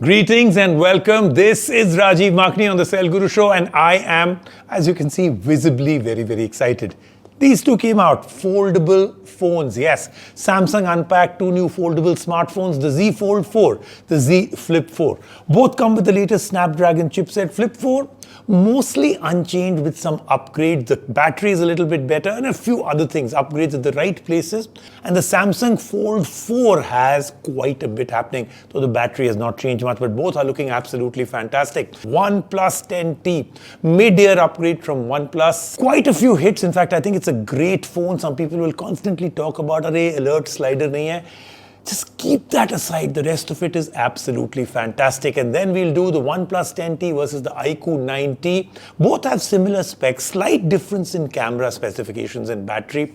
Greetings and welcome. This is Rajiv Makhni on the Cell Guru Show, and I am, as you can see, visibly very excited. These two came out, foldable phones. Yes, Samsung unpacked two new foldable smartphones, the Z Fold 4, the Z Flip 4. Both come with the latest Snapdragon chipset. Flip 4, mostly unchanged with some upgrades. The battery is a little bit better and a few other things, upgrades at the right places. And the Samsung Fold 4 has quite a bit happening, though the battery has not changed much, but both are looking absolutely fantastic. OnePlus 10T, mid-year upgrade from OnePlus. Quite a few hits. In fact, I think it's a great phone. Some people will constantly talk about array alert slider nahi hai. Just keep that aside. The rest of it is absolutely fantastic. And then we'll do the OnePlus 10T versus the iQoo 9T. Both have similar specs, slight difference in camera specifications and battery.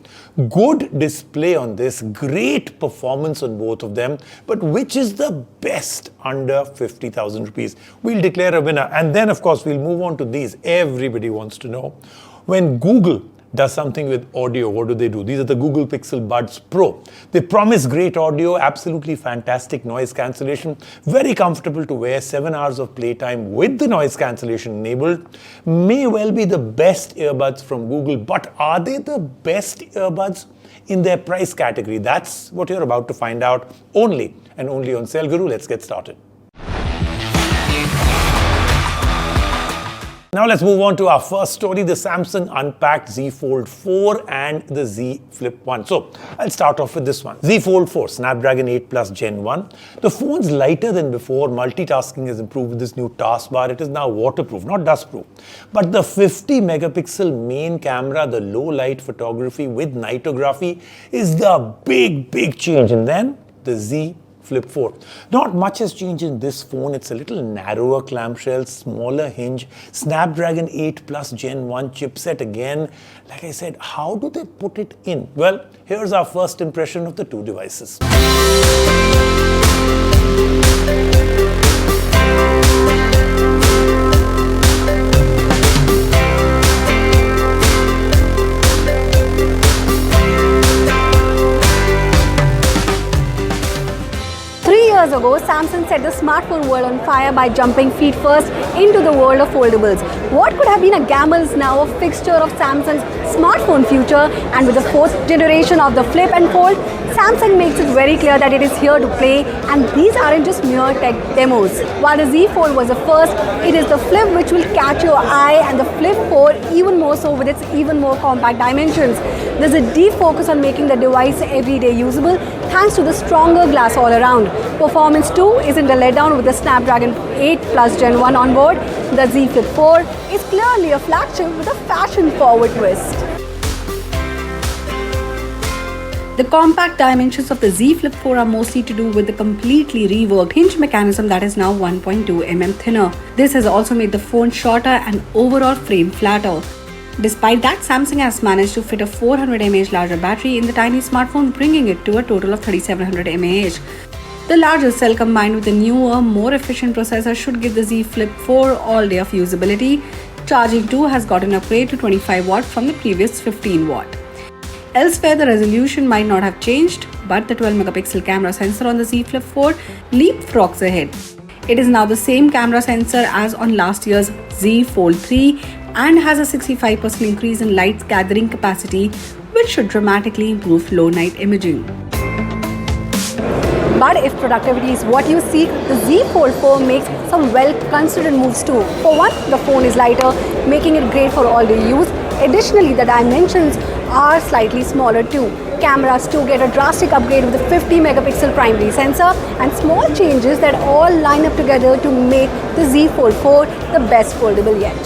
Good display on this, great performance on both of them. But which is the best under 50,000 rupees? We'll declare a winner. And then, of course, we'll move on to these. Everybody wants to know. When Google does something with audio, what do they do? These are the Google Pixel Buds Pro. They promise great audio, absolutely fantastic noise cancellation, very comfortable to wear, 7 hours of playtime with the noise cancellation enabled. May well be the best earbuds from Google, but are they the best earbuds in their price category? That's what you're about to find out only and only on Cell Guru. Let's get started. Now let's move on to our first story, the Samsung unpacked Z Fold 4 and the Z Flip 1. So I'll start off with this one. Z Fold 4, Snapdragon 8 Plus Gen 1. The phone's lighter than before. Multitasking has improved with this new taskbar. It is now waterproof, not dustproof. But the 50 megapixel main camera, the low light photography with nightography is the big change. And then the Z Flip 4. Not much has changed in this phone. It's a little narrower clamshell, smaller hinge, Snapdragon 8 Plus Gen 1 chipset again. Like I said, how do they put it in? Well, here's our first impression of the two devices. 3 years ago, Samsung set the smartphone world on fire by jumping feet first into the world of foldables. What could have been a gamble is now a fixture of Samsung's smartphone future, and with the fourth generation of the Flip and Fold, Samsung makes it very clear that it is here to play, and these aren't just mere tech demos. While the Z Fold was the first, it is the Flip which will catch your eye, and the Flip 4 even more so with its even more compact dimensions. There's a deep focus on making the device everyday usable thanks to the stronger glass all around. Performance too isn't a letdown with the Snapdragon 8 Plus Gen 1 on board. The Z Flip 4 is clearly a flagship with a fashion-forward twist. The compact dimensions of the Z Flip 4 are mostly to do with the completely reworked hinge mechanism that is now 1.2 mm thinner. This has also made the phone shorter and overall frame flatter. Despite that, Samsung has managed to fit a 400 mAh larger battery in the tiny smartphone, bringing it to a total of 3700 mAh. The larger cell combined with the newer, more efficient processor should give the Z Flip 4 all day of usability. Charging too has got an upgrade to 25 watt from the previous 15 watt. Elsewhere, the resolution might not have changed, but the 12 megapixel camera sensor on the Z Flip 4 leapfrogs ahead. It is now the same camera sensor as on last year's Z Fold 3 and has a 65% increase in light gathering capacity, which should dramatically improve low night imaging. But if productivity is what you seek, the Z Fold 4 makes some well-considered moves too. For one, the phone is lighter, making it great for all-day use. Additionally, the dimensions are slightly smaller too. Cameras too get a drastic upgrade with a 50 megapixel primary sensor and small changes that all line up together to make the Z Fold 4 the best foldable yet.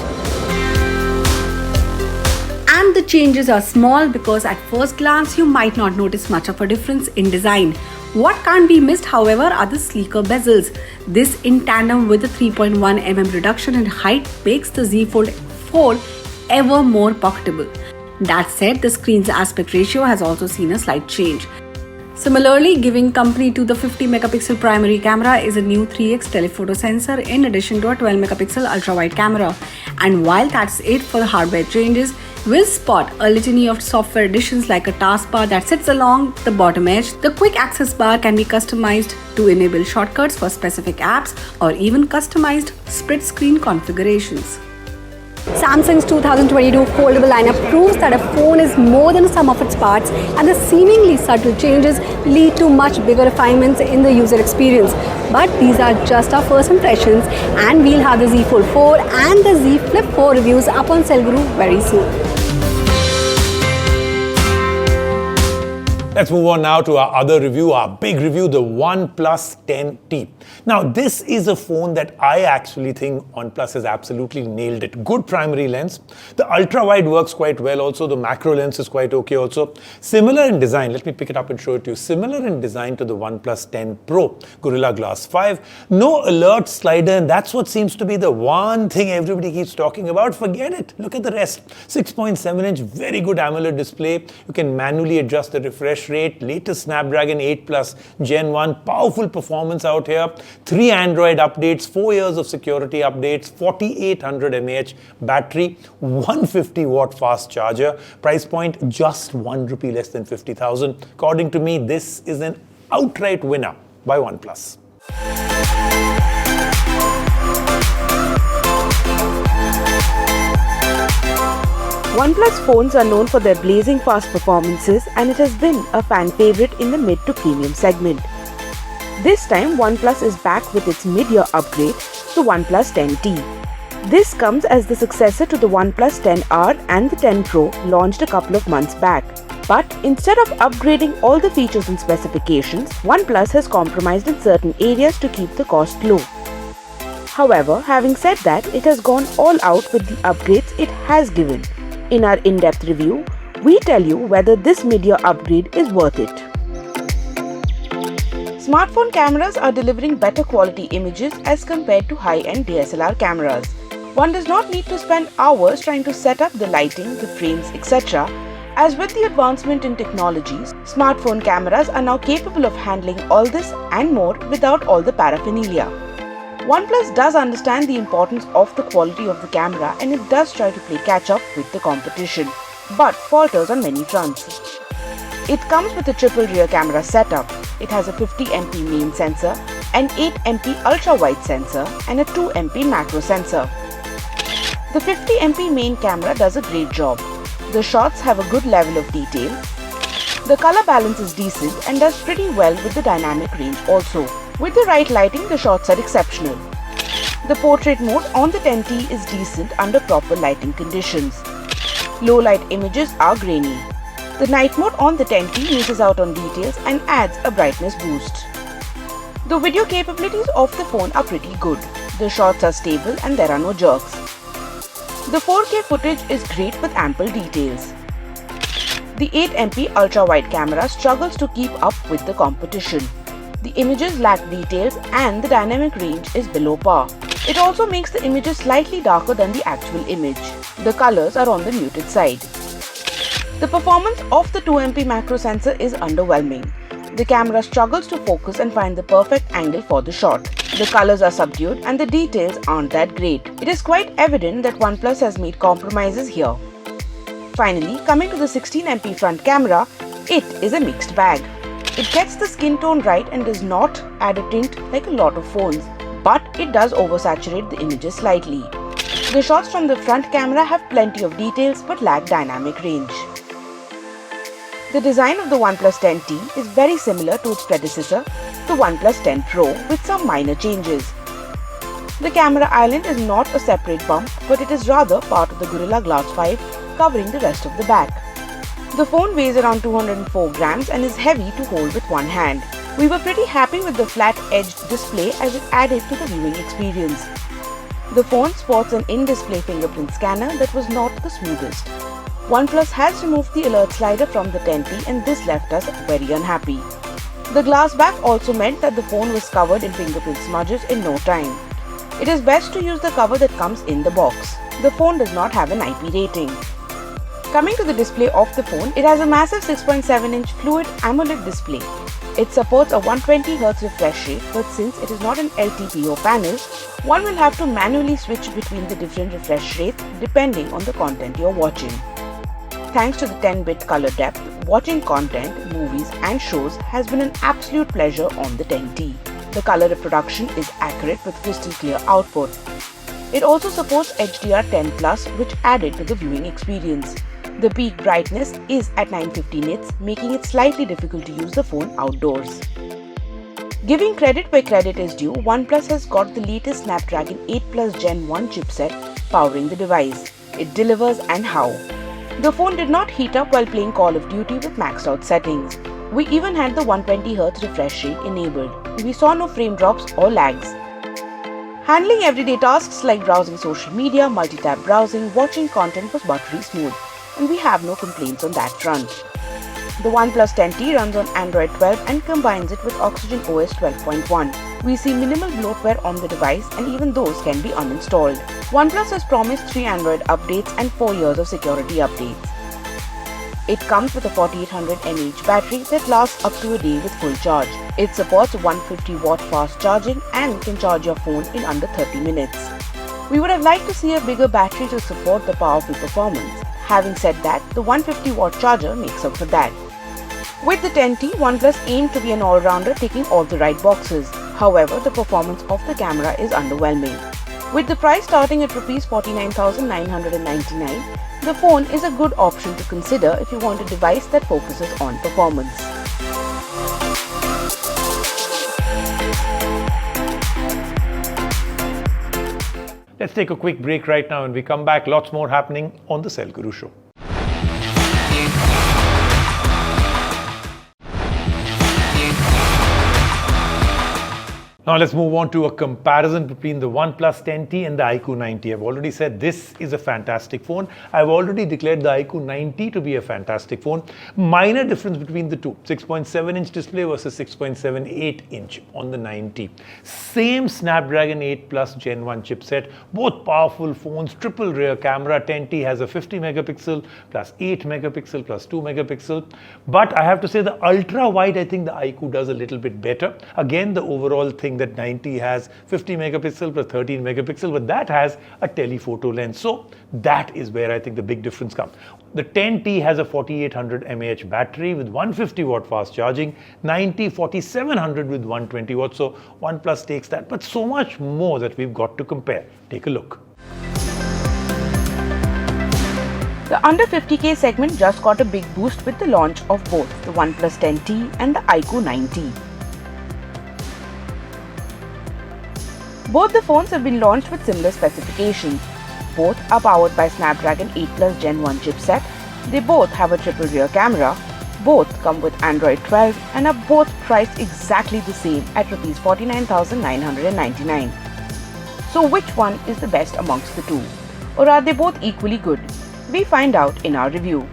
And the changes are small because at first glance you might not notice much of a difference in design. What can't be missed, however, are the sleeker bezels. This, in tandem with the 3.1 mm reduction in height, makes the Z Fold 4 ever more pocketable. That said, the screen's aspect ratio has also seen a slight change. Similarly, giving company to the 50 megapixel primary camera is a new 3x telephoto sensor in addition to a 12 megapixel ultra-wide camera. And while that's it for the hardware changes, we'll spot a litany of software additions like a taskbar that sits along the bottom edge. The quick access bar can be customized to enable shortcuts for specific apps or even customized split screen configurations. Samsung's 2022 foldable lineup proves that a phone is more than a sum of its parts, and the seemingly subtle changes lead to much bigger refinements in the user experience. But these are just our first impressions, and we'll have the Z Fold 4 and the Z Flip 4 reviews up on Cellguru very soon. Let's move on now to our other review, our big review, the OnePlus 10T. Now, this is a phone that I actually think OnePlus has absolutely nailed it. Good primary lens. The ultra-wide works quite well also. The macro lens is quite okay also. Similar in design, let me pick it up and show it to you. Similar in design to the OnePlus 10 Pro, Gorilla Glass 5. No alert slider, and that's what seems to be the one thing everybody keeps talking about. Forget it. Look at the rest. 6.7-inch, very good AMOLED display. You can manually adjust the refresh rate, latest Snapdragon 8 Plus Gen 1, powerful performance out here, 3 Android updates, 4 years of security updates, 4800 mAh battery, 150 watt fast charger, price point just ₹1 less than 50,000. According to me, this is an outright winner by OnePlus. OnePlus phones are known for their blazing fast performances, and it has been a fan favorite in the mid to premium segment. This time, OnePlus is back with its mid-year upgrade, the OnePlus 10T. This comes as the successor to the OnePlus 10R and the 10 Pro launched a couple of months back. But instead of upgrading all the features and specifications, OnePlus has compromised in certain areas to keep the cost low. However, having said that, it has gone all out with the upgrades it has given. In our in-depth review, we tell you whether this mid-year upgrade is worth it. Smartphone cameras are delivering better quality images as compared to high-end DSLR cameras. One does not need to spend hours trying to set up the lighting, the frames, etc. As with the advancement in technologies, smartphone cameras are now capable of handling all this and more without all the paraphernalia. OnePlus does understand the importance of the quality of the camera, and it does try to play catch-up with the competition, but falters on many fronts. It comes with a triple rear camera setup. It has a 50MP main sensor, an 8MP ultra-wide sensor, and a 2MP macro sensor. The 50MP main camera does a great job. The shots have a good level of detail. The color balance is decent and does pretty well with the dynamic range also. With the right lighting, the shots are exceptional. The portrait mode on the 10T is decent under proper lighting conditions. Low light images are grainy. The night mode on the 10T misses out on details and adds a brightness boost. The video capabilities of the phone are pretty good. The shots are stable and there are no jerks. The 4K footage is great with ample details. The 8MP ultra-wide camera struggles to keep up with the competition. The images lack details and the dynamic range is below par. It also makes the images slightly darker than the actual image. The colors are on the muted side. The performance of the 2MP macro sensor is underwhelming. The camera struggles to focus and find the perfect angle for the shot. The colors are subdued and the details aren't that great. It is quite evident that OnePlus has made compromises here. Finally, coming to the 16MP front camera, it is a mixed bag. It gets the skin tone right and does not add a tint like a lot of phones, but it does oversaturate the images slightly. The shots from the front camera have plenty of details but lack dynamic range. The design of the OnePlus 10T is very similar to its predecessor, the OnePlus 10 Pro, with some minor changes. The camera island is not a separate bump, but it is rather part of the Gorilla Glass 5, covering the rest of the back. The phone weighs around 204 grams and is heavy to hold with one hand. We were pretty happy with the flat-edged display as it added to the viewing experience. The phone sports an in-display fingerprint scanner that was not the smoothest. OnePlus has removed the alert slider from the 10T and this left us very unhappy. The glass back also meant that the phone was covered in fingerprint smudges in no time. It is best to use the cover that comes in the box. The phone does not have an IP rating. Coming to the display of the phone, it has a massive 6.7-inch fluid AMOLED display. It supports a 120Hz refresh rate, but since it is not an LTPO panel, one will have to manually switch between the different refresh rates depending on the content you're watching. Thanks to the 10-bit color depth, watching content, movies and shows has been an absolute pleasure on the 10T. The color reproduction is accurate with crystal clear output. It also supports HDR10+, which added to the viewing experience. The peak brightness is at 950 nits, making it slightly difficult to use the phone outdoors. Giving credit where credit is due, OnePlus has got the latest Snapdragon 8 Plus Gen 1 chipset powering the device. It delivers, and how. The phone did not heat up while playing Call of Duty with maxed out settings. We even had the 120Hz refresh rate enabled. We saw no frame drops or lags. Handling everyday tasks like browsing social media, multi-tab browsing, watching content was buttery smooth, and we have no complaints on that front. The OnePlus 10T runs on Android 12 and combines it with Oxygen OS 12.1. We see minimal bloatware on the device, and even those can be uninstalled. OnePlus has promised 3 Android updates and 4 years of security updates. It comes with a 4800 mAh battery that lasts up to a day with full charge. It supports 150-watt fast charging and can charge your phone in under 30 minutes. We would have liked to see a bigger battery to support the powerful performance. Having said that, the 150-watt charger makes up for that. With the 10T, OnePlus aimed to be an all-rounder, ticking all the right boxes. However, the performance of the camera is underwhelming. With the price starting at Rs 49,999, the phone is a good option to consider if you want a device that focuses on performance. Let's take a quick break right now. When we come back, lots more happening on the Cell Guru Show. Now let's move on to a comparison between the OnePlus 10T and the iQoo 9T. I've already said this is a fantastic phone. I've already declared the iQoo 9T to be a fantastic phone. Minor difference between the two, 6.7-inch display versus 6.78-inch on the 9T. Same Snapdragon 8 Plus Gen 1 chipset, both powerful phones, triple rear camera. 10T has a 50 megapixel plus 8 megapixel plus 2 megapixel. But I have to say the ultra wide, I think the iQoo does a little bit better. Again, the overall thing that 9T has 50 megapixel plus 13 megapixel, but that has a telephoto lens. So that is where I think the big difference comes. The 10T has a 4800 mAh battery with 150 watt fast charging, 9T 4700 with 120 watts. So OnePlus takes that, but so much more that we've got to compare. Take a look. The under 50K segment just got a big boost with the launch of both the OnePlus 10T and the iQoo 9T. Both the phones have been launched with similar specifications. Both are powered by Snapdragon 8 Plus Gen 1 chipset. They both have a triple rear camera. Both come with Android 12 and are both priced exactly the same at Rs 49,999. So which one is the best amongst the two? Or are they both equally good? We find out in our review.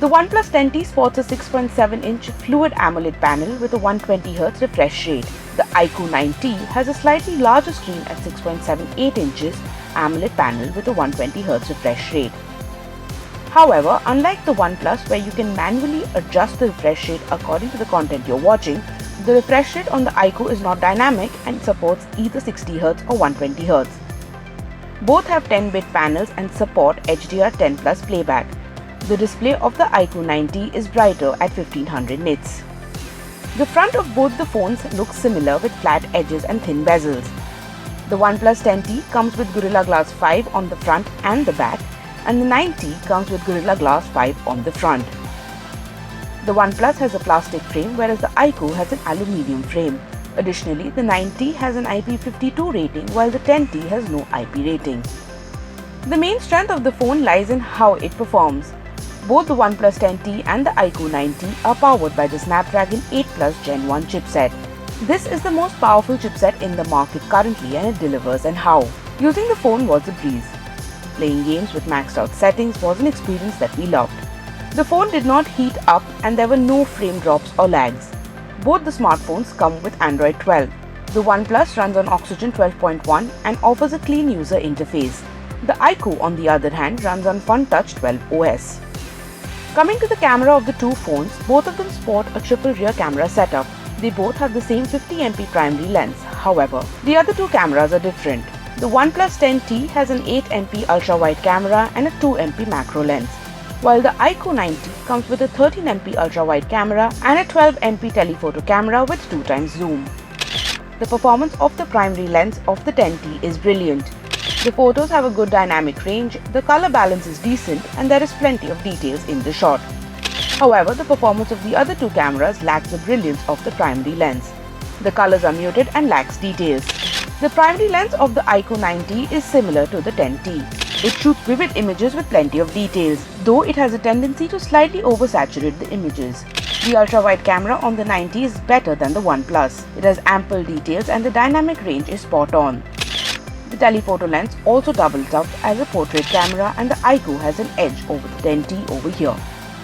The OnePlus 10T sports a 6.7-inch Fluid AMOLED panel with a 120Hz refresh rate. The iQoo 9T has a slightly larger screen at 6.78 inches AMOLED panel with a 120Hz refresh rate. However, unlike the OnePlus, where you can manually adjust the refresh rate according to the content you're watching, the refresh rate on the iQoo is not dynamic and supports either 60Hz or 120Hz. Both have 10-bit panels and support HDR10+ playback. The display of the iQoo 9T is brighter at 1500 nits. The front of both the phones looks similar with flat edges and thin bezels. The OnePlus 10T comes with Gorilla Glass 5 on the front and the back, and the 9T comes with Gorilla Glass 5 on the front. The OnePlus has a plastic frame, whereas the iQoo has an aluminium frame. Additionally, the 9T has an IP52 rating, while the 10T has no IP rating. The main strength of the phone lies in how it performs. Both the OnePlus 10T and the iQoo 9T are powered by the Snapdragon 8 Plus Gen 1 chipset. This is the most powerful chipset in the market currently, and it delivers and how. Using the phone was a breeze. Playing games with maxed out settings was an experience that we loved. The phone did not heat up and there were no frame drops or lags. Both the smartphones come with Android 12. The OnePlus runs on Oxygen 12.1 and offers a clean user interface. The iQoo, on the other hand, runs on FunTouch 12 OS. Coming to the camera of the two phones, both of them sport a triple rear camera setup. They both have the same 50MP primary lens. However, the other two cameras are different. The OnePlus 10T has an 8MP ultra-wide camera and a 2MP macro lens, while the iQoo 90 comes with a 13MP ultra-wide camera and a 12MP telephoto camera with 2x zoom. The performance of the primary lens of the 10T is brilliant. The photos have a good dynamic range, the color balance is decent, and there is plenty of details in the shot. However, the performance of the other two cameras lacks the brilliance of the primary lens. The colors are muted and lacks details. The primary lens of the iQoo 90 is similar to the 10T. It shoots vivid images with plenty of details, though it has a tendency to slightly oversaturate the images. The ultra-wide camera on the 90 is better than the OnePlus. It has ample details and the dynamic range is spot on. The telephoto lens also doubles up as a portrait camera, and the iQoo has an edge over the 10T over here.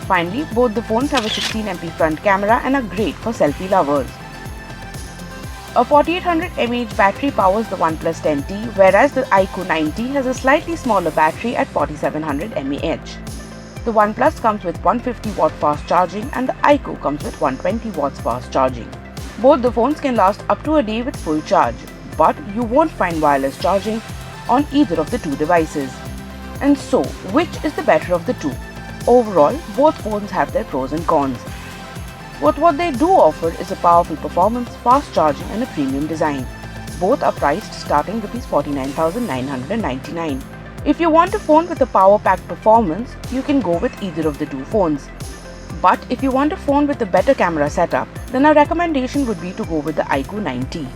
Finally, both the phones have a 16MP front camera and are great for selfie lovers. A 4800 mAh battery powers the OnePlus 10T, whereas the iQoo 90 has a slightly smaller battery at 4700 mAh. The OnePlus comes with 150W fast charging and the iQoo comes with 120W fast charging. Both the phones can last up to a day with full charge, but you won't find wireless charging on either of the two devices. And so, which is the better of the two? Overall, both phones have their pros and cons. But what they do offer is a powerful performance, fast charging and a premium design. Both are priced starting Rs 49,999. If you want a phone with a power-packed performance, you can go with either of the two phones. But if you want a phone with a better camera setup, then our recommendation would be to go with the iQoo 90.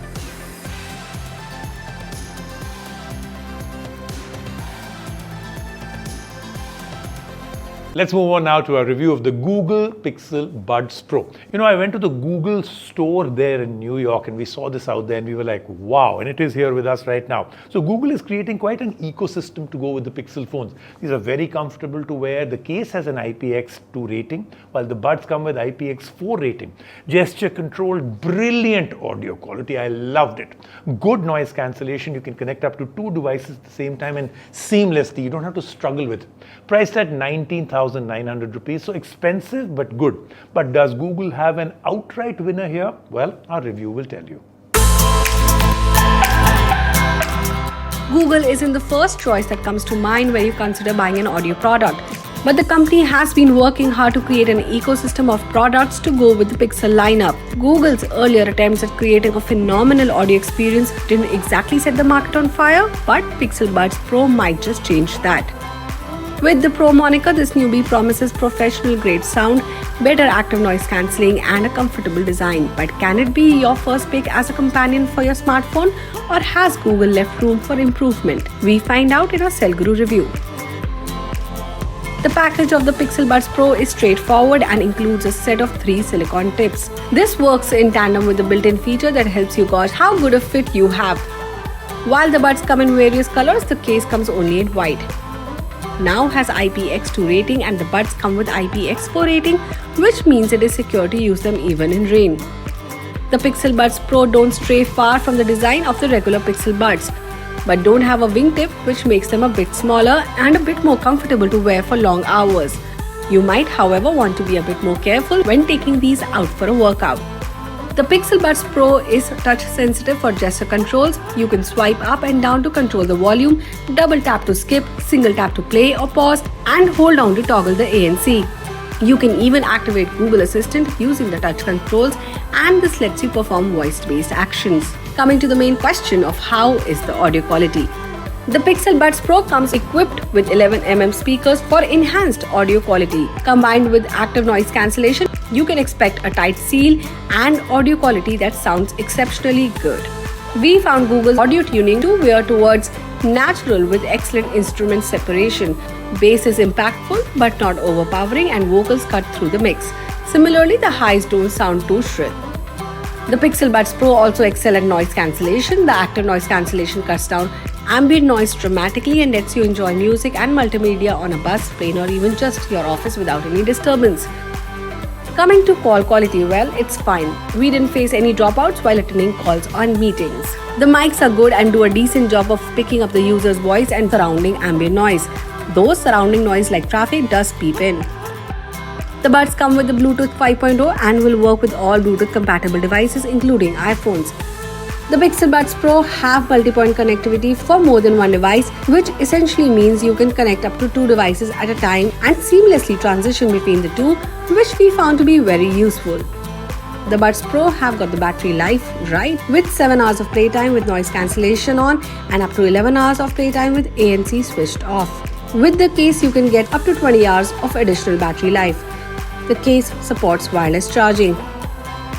Let's move on now to our review of the Google Pixel Buds Pro. I went to the Google store there in New York and we saw this out there and we were like, wow, and it is here with us right now. So Google is creating quite an ecosystem to go with the Pixel phones. These are very comfortable to wear. The case has an IPX2 rating, while the buds come with IPX4 rating. Gesture controlled, brilliant audio quality. I loved it. Good noise cancellation. You can connect up to two devices at the same time and seamlessly. You don't have to struggle with it. Priced at 19,900 rupees, so expensive but good. But does Google have an outright winner here? Well, our review will tell you. Google isn't the first choice that comes to mind when you consider buying an audio product. But the company has been working hard to create an ecosystem of products to go with the Pixel lineup. Google's earlier attempts at creating a phenomenal audio experience didn't exactly set the market on fire, but Pixel Buds Pro might just change that. With the Pro moniker, this newbie promises professional-grade sound, better active noise cancelling and a comfortable design. But can it be your first pick as a companion for your smartphone, or has Google left room for improvement? We find out in our Cell Guru review. The package of the Pixel Buds Pro is straightforward and includes a set of 3 silicone tips. This works in tandem with the built-in feature that helps you gauge how good a fit you have. While the buds come in various colors, the case comes only in white. Now has IPX2 rating and the buds come with IPX4 rating, which means it is secure to use them even in rain. The Pixel Buds Pro don't stray far from the design of the regular Pixel Buds, but don't have a wingtip, which makes them a bit smaller and a bit more comfortable to wear for long hours. You might, however, want to be a bit more careful when taking these out for a workout. The Pixel Buds Pro is touch sensitive for gesture controls. You can swipe up and down to control the volume, double tap to skip, single tap to play or pause, and hold down to toggle the ANC. You can even activate Google Assistant using the touch controls, and this lets you perform voice-based actions. Coming to the main question of how is the audio quality. The Pixel Buds Pro comes equipped with 11mm speakers for enhanced audio quality. Combined with active noise cancellation, you can expect a tight seal and audio quality that sounds exceptionally good. We found Google's audio tuning to veer towards natural with excellent instrument separation. Bass is impactful but not overpowering, and vocals cut through the mix. Similarly, the highs don't sound too shrill. The Pixel Buds Pro also excel at noise cancellation. The active noise cancellation cuts down ambient noise dramatically and lets you enjoy music and multimedia on a bus, plane or even just your office without any disturbance. Coming to call quality, well, it's fine. We didn't face any dropouts while attending calls on meetings. The mics are good and do a decent job of picking up the user's voice and surrounding ambient noise, though surrounding noise like traffic does peep in. The buds come with the Bluetooth 5.0 and will work with all Bluetooth compatible devices including iPhones. The Pixel Buds Pro have multi-point connectivity for more than one device, which essentially means you can connect up to 2 devices at a time and seamlessly transition between the two, which we found to be very useful. The Buds Pro have got the battery life right, with 7 hours of playtime with noise cancellation on and up to 11 hours of playtime with ANC switched off. With the case, you can get up to 20 hours of additional battery life. The case supports wireless charging.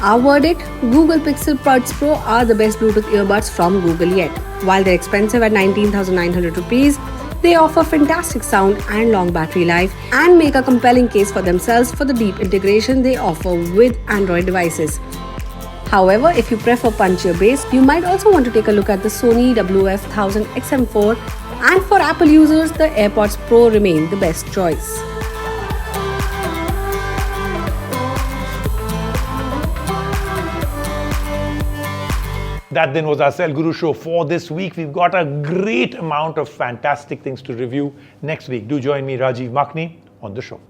Our verdict: Google Pixel Buds Pro are the best Bluetooth earbuds from Google yet. While they're expensive at 19,900 rupees, they offer fantastic sound and long battery life and make a compelling case for themselves for the deep integration they offer with Android devices. However, if you prefer punchier bass, you might also want to take a look at the Sony WF-1000 XM4, and for Apple users, the AirPods Pro remain the best choice. That then was our Cell Guru show for this week. We've got a great amount of fantastic things to review next week. Do join me, Rajiv Makhni, on the show.